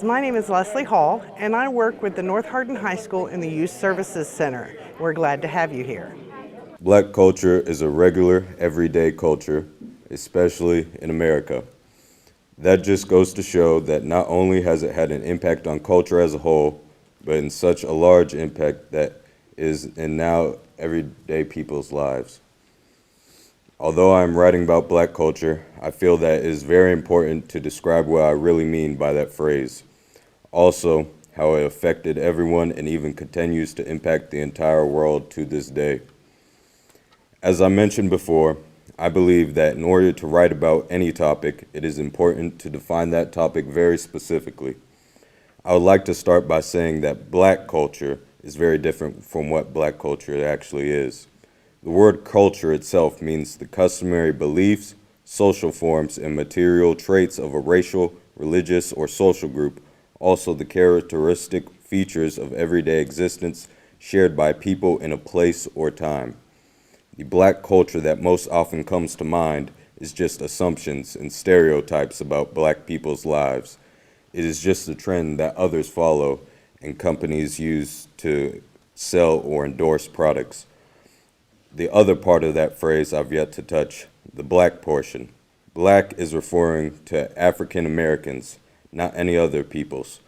My name is Leslie Hall, and I work with the North Hardin High School in the Youth Services Center. We're glad to have you here. Black culture is a regular, everyday culture, especially in America. That just goes to show that not only has it had an impact on culture as a whole, but in such a large impact that is in now everyday people's lives. Although I'm writing about Black culture, I feel that it is very important to describe what I really mean by that phrase. Also, how it affected everyone and even continues to impact the entire world to this day. As I mentioned before, I believe that in order to write about any topic, it is important to define that topic very specifically. I would like to start by saying that Black culture is very different from what Black culture actually is. The word culture itself means the customary beliefs, social forms, and material traits of a racial, religious, or social group, also the characteristic features of everyday existence shared by people in a place or time. The Black culture that most often comes to mind is just assumptions and stereotypes about Black people's lives. It is just a trend that others follow and companies use to sell or endorse products. The other part of that phrase I've yet to touch, the Black portion. Black is referring to African Americans, not any other peoples.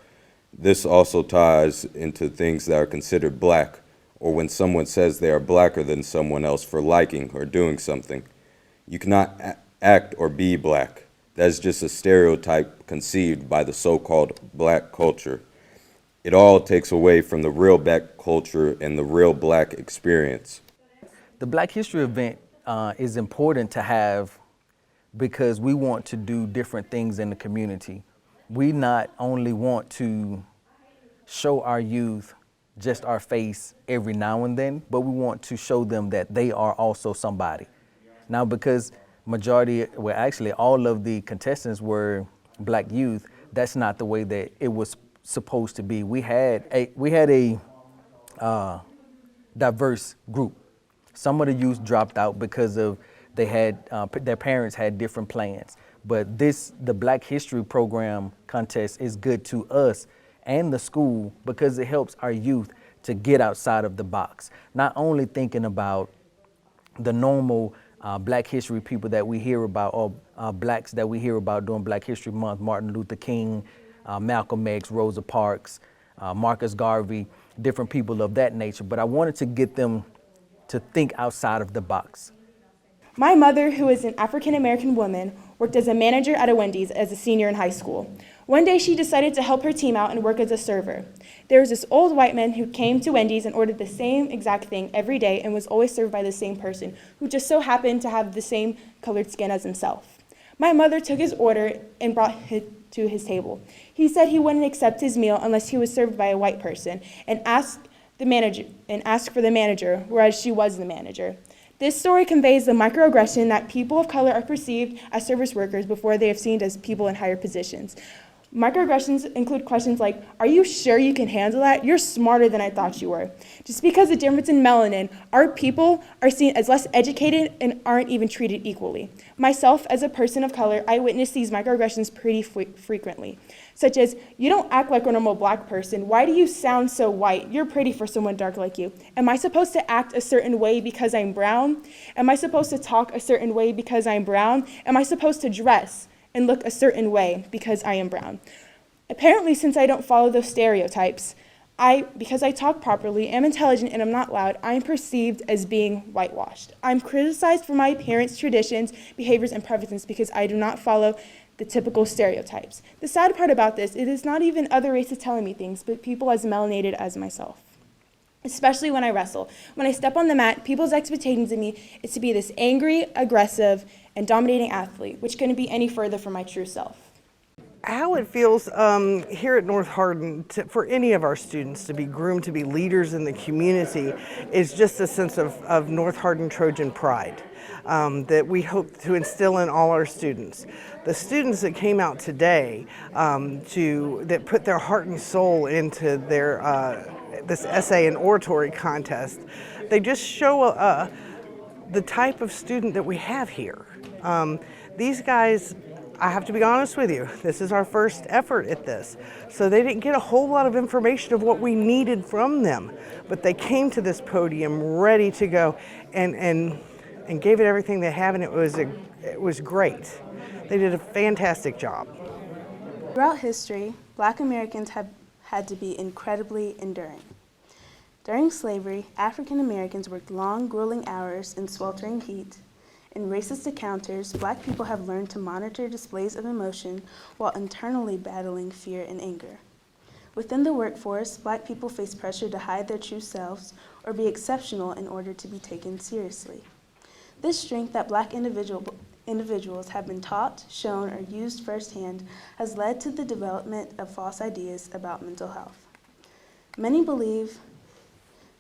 This also ties into things that are considered Black, or when someone says they are blacker than someone else for liking or doing something. You cannot act or be Black. That is just a stereotype conceived by the so-called Black culture. It all takes away from the real Black culture and the real Black experience. The Black History event is important to have because we want to do different things in the community. We not only want to show our youth just our face every now and then, but we want to show them that they are also somebody. Now, because actually all of the contestants were Black youth, that's not the way that it was supposed to be. We had a diverse group. Some of the youth dropped out because of their parents had different plans. But the Black History Program contest is good to us and the school because it helps our youth to get outside of the box. Not only thinking about the normal Black history people that we hear about, or Blacks that we hear about during Black History Month, Martin Luther King, Malcolm X, Rosa Parks, Marcus Garvey, different people of that nature. But I wanted to get them to think outside of the box. My mother, who is an African-American woman, worked as a manager at a Wendy's as a senior in high school. One day she decided to help her team out and work as a server. There was this old white man who came to Wendy's and ordered the same exact thing every day and was always served by the same person, who just so happened to have the same colored skin as himself. My mother took his order and brought it to his table. He said he wouldn't accept his meal unless he was served by a white person and asked for the manager, whereas she was the manager. This story conveys the microaggression that people of color are perceived as service workers before they are seen as people in higher positions. Microaggressions include questions like, are you sure you can handle that? You're smarter than I thought you were. Just because the difference in melanin, our people are seen as less educated and aren't even treated equally. Myself, as a person of color, I witness these microaggressions pretty frequently, such as, you don't act like a normal Black person. Why do you sound so white? You're pretty for someone dark like you. Am I supposed to act a certain way because I'm brown? Am I supposed to talk a certain way because I'm brown? Am I supposed to dress and look a certain way because I am brown? Apparently, since I don't follow those stereotypes, because I talk properly, am intelligent, and I'm not loud, I'm perceived as being whitewashed. I'm criticized for my appearance, traditions, behaviors, and preferences because I do not follow the typical stereotypes. The sad part about this, it is not even other races telling me things, but people as melanated as myself. Especially when I wrestle. When I step on the mat, people's expectations of me is to be this angry, aggressive, and dominating athlete, which couldn't be any further from my true self. How it feels here at North Hardin for any of our students to be groomed to be leaders in the community is just a sense of North Hardin Trojan Pride that we hope to instill in all our students. The students that came out today that put their heart and soul into their this essay and oratory contest, they just show the type of student that we have here. These guys I have to be honest with you, this is our first effort at this. So they didn't get a whole lot of information of what we needed from them, but they came to this podium ready to go and gave it everything they have, and it was great. They did a fantastic job. Throughout history, Black Americans have had to be incredibly enduring. During slavery, African Americans worked long, grueling hours in sweltering heat. In racist encounters, Black people have learned to monitor displays of emotion while internally battling fear and anger. Within the workforce, Black people face pressure to hide their true selves or be exceptional in order to be taken seriously. This strength that Black individuals have been taught, shown, or used firsthand has led to the development of false ideas about mental health. Many believe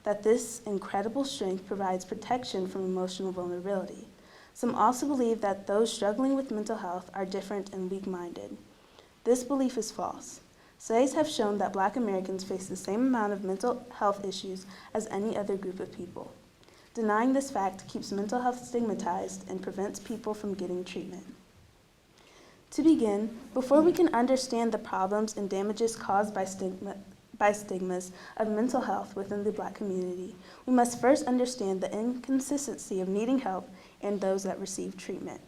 that this incredible strength provides protection from emotional vulnerability. Some also believe that those struggling with mental health are different and weak-minded. This belief is false. Studies have shown that Black Americans face the same amount of mental health issues as any other group of people. Denying this fact keeps mental health stigmatized and prevents people from getting treatment. To begin, before we can understand the problems and damages caused by stigmas of mental health within the Black community, we must first understand the inconsistency of needing help and those that receive treatment.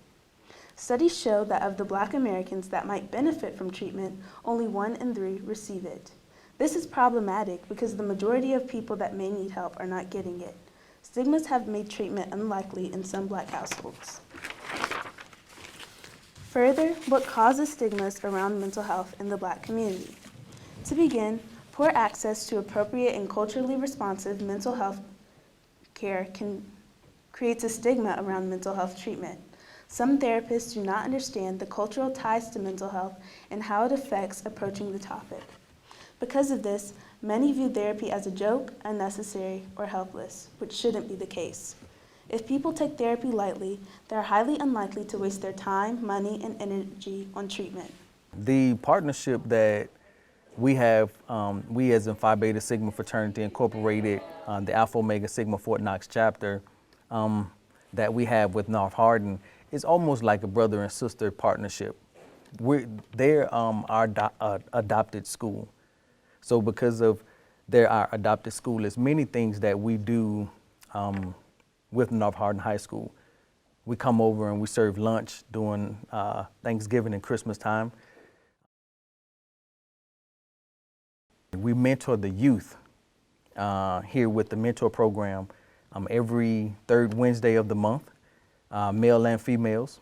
Studies show that of the Black Americans that might benefit from treatment, only 1 in 3 receive it. This is problematic because the majority of people that may need help are not getting it. Stigmas have made treatment unlikely in some Black households. Further, what causes stigmas around mental health in the Black community? To begin, poor access to appropriate and culturally responsive mental health care creates a stigma around mental health treatment. Some therapists do not understand the cultural ties to mental health and how it affects approaching the topic. Because of this, many view therapy as a joke, unnecessary, or helpless, which shouldn't be the case. If people take therapy lightly, they are highly unlikely to waste their time, money, and energy on treatment. The partnership that we have, we as in Phi Beta Sigma Fraternity Incorporated, the Alpha Omega Sigma Fort Knox chapter that we have with North Hardin is almost like a brother and sister partnership. They're our adopted school. So because of they're our adopted school, there's many things that we do with North Hardin High School. We come over and we serve lunch during Thanksgiving and Christmas time. We mentor the youth here with the mentor program every third Wednesday of the month, male and females.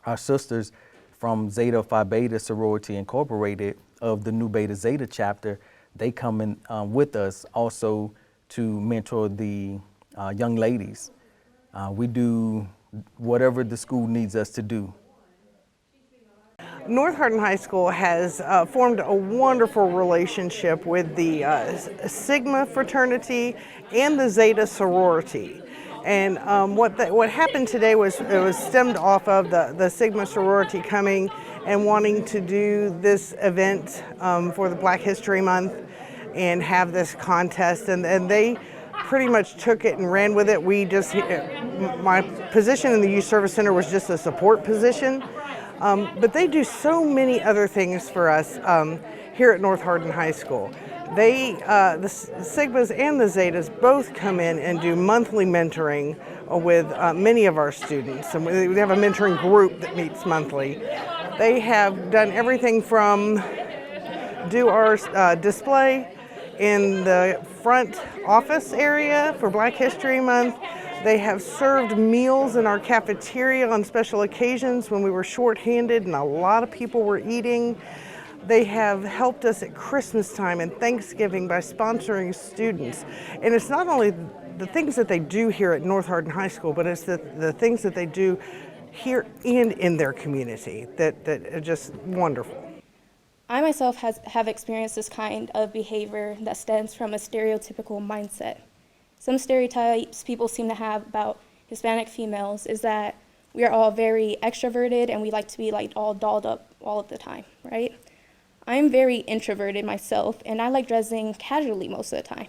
Our sisters from Zeta Phi Beta Sorority Incorporated of the New Beta Zeta chapter, they come in with us also to mentor the young ladies. We do whatever the school needs us to do. North Hardin High School has formed a wonderful relationship with the Sigma fraternity and the Zeta sorority. And what happened today was it was stemmed off of the Sigma sorority coming and wanting to do this event for the Black History Month and have this contest, and they pretty much took it and ran with it. My position in the Youth Service Center was just a support position. But they do so many other things for us here at North Hardin High School. The Sigmas and the Zetas both come in and do monthly mentoring with many of our students. And we have a mentoring group that meets monthly. They have done everything from do our display in the front office area for Black History Month. They have served meals in our cafeteria on special occasions when we were shorthanded and a lot of people were eating. They have helped us at Christmas time and Thanksgiving by sponsoring students. And it's not only the things that they do here at North Hardin High School, but it's the things that they do here and in their community that are just wonderful. I myself have experienced this kind of behavior that stems from a stereotypical mindset. Some stereotypes people seem to have about Hispanic females is that we are all very extroverted and we like to be like all dolled up all of the time, right? I'm very introverted myself and I like dressing casually most of the time.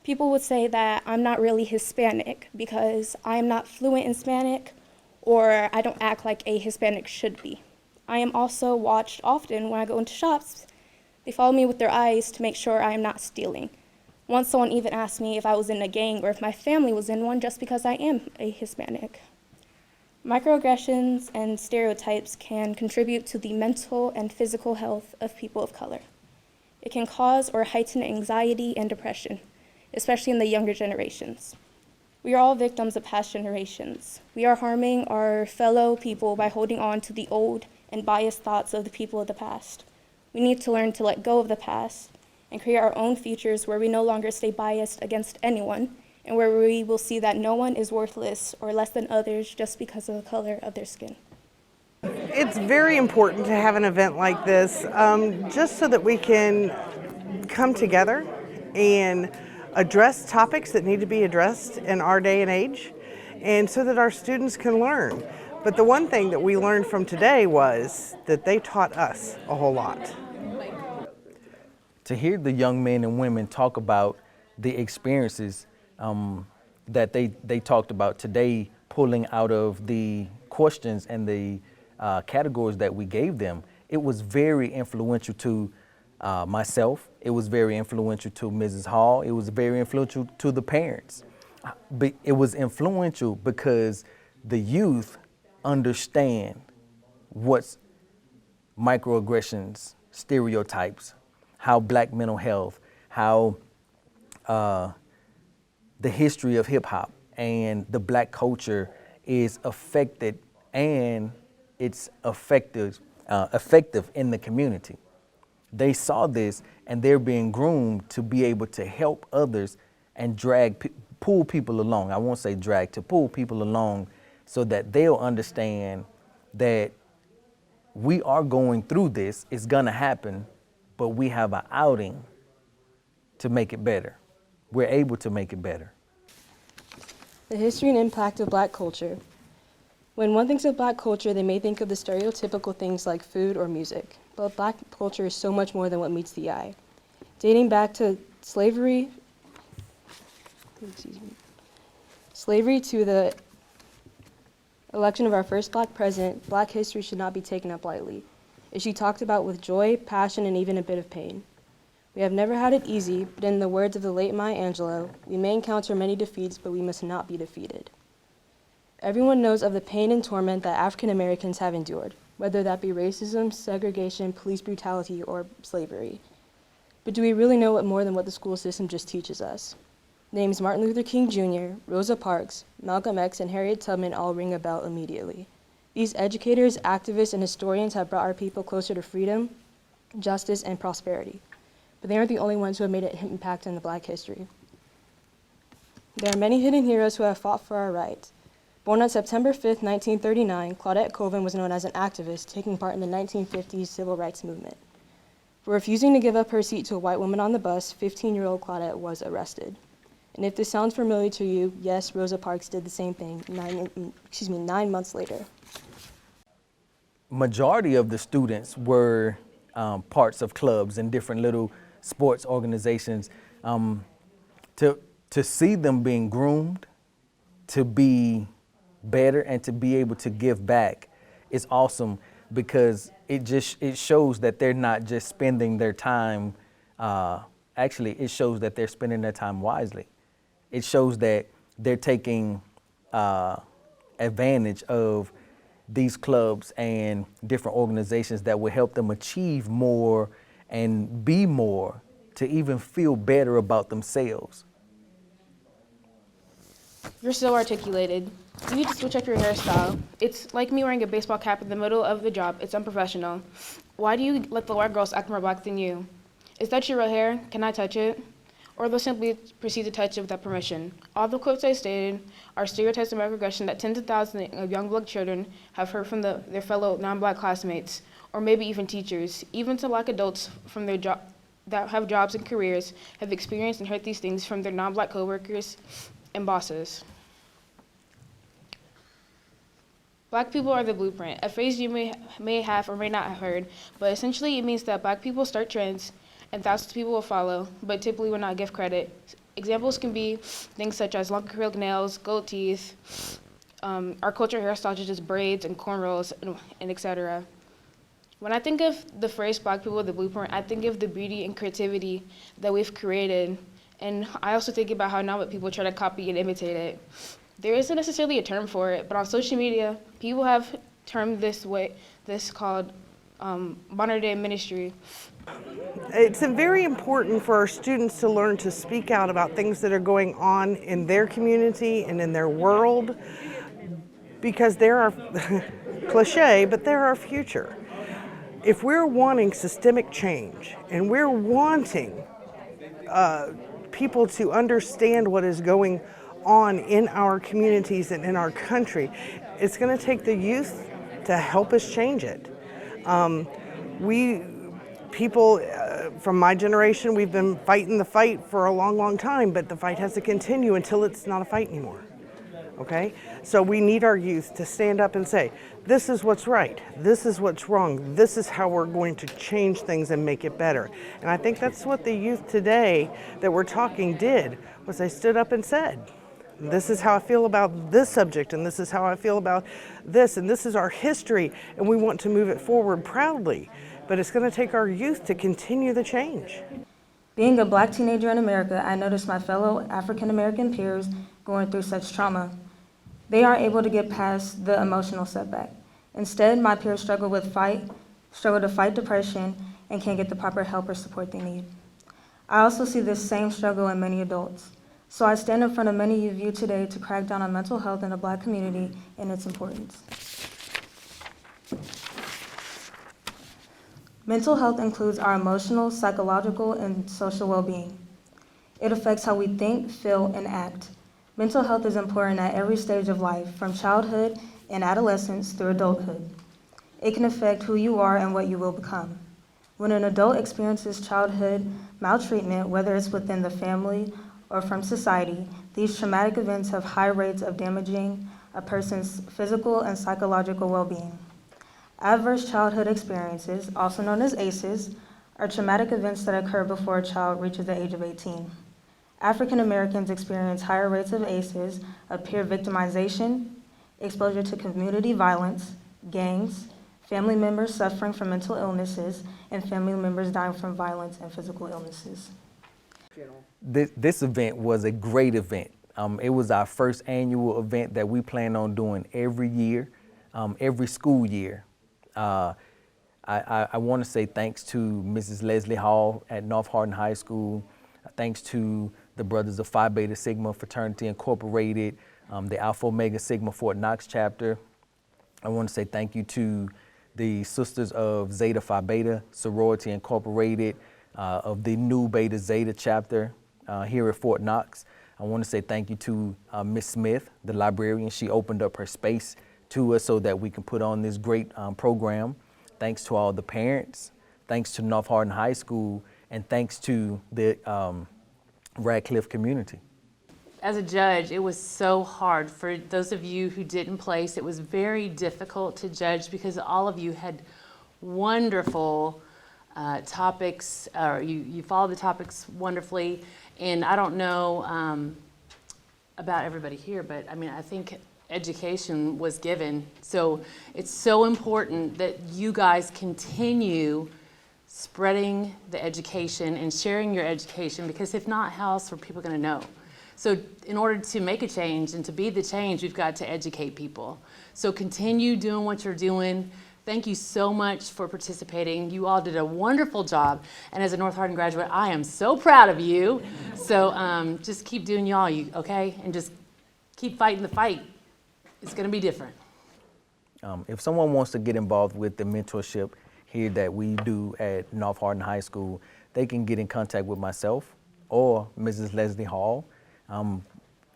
People would say that I'm not really Hispanic because I'm not fluent in Hispanic or I don't act like a Hispanic should be. I am also watched often when I go into shops. They follow me with their eyes to make sure I am not stealing. Once someone even asked me if I was in a gang or if my family was in one just because I am a Hispanic. Microaggressions and stereotypes can contribute to the mental and physical health of people of color. It can cause or heighten anxiety and depression, especially in the younger generations. We are all victims of past generations. We are harming our fellow people by holding on to the old and biased thoughts of the people of the past. We need to learn to let go of the past and create our own futures where we no longer stay biased against anyone, and where we will see that no one is worthless or less than others just because of the color of their skin. It's very important to have an event like this, just so that we can come together and address topics that need to be addressed in our day and age, and so that our students can learn. But the one thing that we learned from today was that they taught us a whole lot. To hear the young men and women talk about the experiences that they talked about today, pulling out of the questions and the categories that we gave them, it was very influential to myself. It was very influential to Mrs. Hall. It was very influential to the parents. But it was influential because the youth understand what's microaggressions, stereotypes, how Black mental health, how the history of hip hop and the Black culture is affected, and it's effective in the community. They saw this and they're being groomed to be able to help others and pull people along. I won't say drag, to pull people along so that they'll understand that we are going through this, it's gonna happen, but we have an outing to make it better. We're able to make it better. The history and impact of Black culture. When one thinks of Black culture, they may think of the stereotypical things like food or music, but Black culture is so much more than what meets the eye. Dating back to slavery to the election of our first Black president, Black history should not be taken up lightly. It should be talked about with joy, passion, and even a bit of pain. We have never had it easy, but in the words of the late Maya Angelou, we may encounter many defeats, but we must not be defeated. Everyone knows of the pain and torment that African Americans have endured, whether that be racism, segregation, police brutality, or slavery. But do we really know what more than what the school system just teaches us? Names Martin Luther King Jr., Rosa Parks, Malcolm X, and Harriet Tubman all ring a bell immediately. These educators, activists, and historians have brought our people closer to freedom, justice, and prosperity. But they aren't the only ones who have made an impact in the Black history. There are many hidden heroes who have fought for our rights. Born on September 5th, 1939, Claudette Colvin was known as an activist taking part in the 1950s civil rights movement. For refusing to give up her seat to a white woman on the bus, 15-year-old Claudette was arrested. And if this sounds familiar to you, yes, Rosa Parks did the same thing 9 months later. Majority of the students were parts of clubs and different little sports organizations. To see them being groomed to be better and to be able to give back is awesome, because it shows that they're not just spending their time, actually it shows that they're spending their time wisely. It shows that they're taking advantage of these clubs and different organizations that will help them achieve more and be more, to even feel better about themselves. You're so articulated. You need to switch up your hairstyle. It's like me wearing a baseball cap in the middle of the job. It's unprofessional. Why do you let the white girls act more Black than you? Is that your real hair? Can I touch it? Or they'll simply proceed to touch it without permission. All the quotes I stated are stereotypes of microaggression that tens of thousands of young Black children have heard from their fellow non-Black classmates, or maybe even teachers. Even some Black adults from their that have jobs and careers have experienced and heard these things from their non-Black coworkers and bosses. Black people are the blueprint, a phrase you may have or may not have heard, but essentially it means that Black people start trends and thousands of people will follow, but typically will not give credit. Examples can be things such as long acrylic nails, gold teeth, our culture hairstyles such as braids and cornrows, and etc. When I think of the phrase Black people, the blueprint, I think of the beauty and creativity that we've created. And I also think about how now what people try to copy and imitate it. There isn't necessarily a term for it, but on social media, people have termed this called modern day ministry. It's very important for our students to learn to speak out about things that are going on in their community and in their world, because they're our cliche, but they're our future. If we're wanting systemic change and we're wanting people to understand what is going on in our communities and in our country, it's going to take the youth to help us change it. People from my generation, we've been fighting the fight for a long, long time, but the fight has to continue until it's not a fight anymore. Okay? So we need our youth to stand up and say, this is what's right, this is what's wrong, this is how we're going to change things and make it better. And I think that's what the youth today that we're talking did, was they stood up and said, this is how I feel about this subject, and this is how I feel about this, and this is our history, and we want to move it forward proudly. But it's going to take our youth to continue the change. Being a Black teenager in America, I noticed my fellow African American peers going through such trauma. They aren't able to get past the emotional setback. Instead, my peers struggle to fight depression and can't get the proper help or support they need. I also see this same struggle in many adults. So I stand in front of many of you today to crack down on mental health in the Black community and its importance. Mental health includes our emotional, psychological, and social well-being. It affects how we think, feel, and act. Mental health is important at every stage of life, from childhood and adolescence through adulthood. It can affect who you are and what you will become. When an adult experiences childhood maltreatment, whether it's within the family or from society, these traumatic events have high rates of damaging a person's physical and psychological well-being. Adverse childhood experiences, also known as ACEs, are traumatic events that occur before a child reaches the age of 18. African Americans experience higher rates of ACEs of peer victimization, exposure to community violence, gangs, family members suffering from mental illnesses, and family members dying from violence and physical illnesses. This event was a great event. It was our first annual event that we plan on doing every year, every school year. I want to say thanks to Mrs. Leslie Hall at North Hardin High School, thanks to the Brothers of Phi Beta Sigma Fraternity Incorporated, the Alpha Omega Sigma Fort Knox chapter. I want to say thank you to the Sisters of Zeta Phi Beta Sorority Incorporated, of the New Beta Zeta chapter here at Fort Knox. I want to say thank you to Miss Smith, the librarian. She opened up her space to us so that we can put on this great program. Thanks to all the parents, thanks to North Hardin High School, and thanks to the Radcliffe community. As a judge, it was so hard. For those of you who didn't place, it was very difficult to judge because all of you had wonderful topics, or you followed the topics wonderfully. And I don't know about everybody here, but I mean, I think education was given. So it's so important that you guys continue spreading the education and sharing your education, because if not, how else are people going to know? So in order to make a change and to be the change, we've got to educate people. So continue doing what you're doing. Thank you so much for participating. You all did a wonderful job. And as a North Hardin graduate, I am so proud of you. So just keep doing y'all, okay? And just keep fighting the fight. It's going to be different. If someone wants to get involved with the mentorship here that we do at North Hardin High School, they can get in contact with myself or Mrs. Leslie Hall.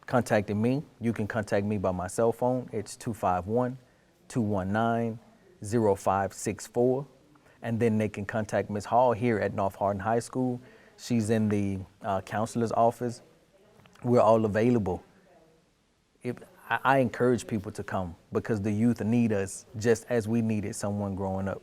Contacting me, you can contact me by my cell phone. It's 251-219-0564. And then they can contact Ms. Hall here at North Hardin High School. She's in the counselor's office. We're all available. I encourage people to come because the youth need us just as we needed someone growing up.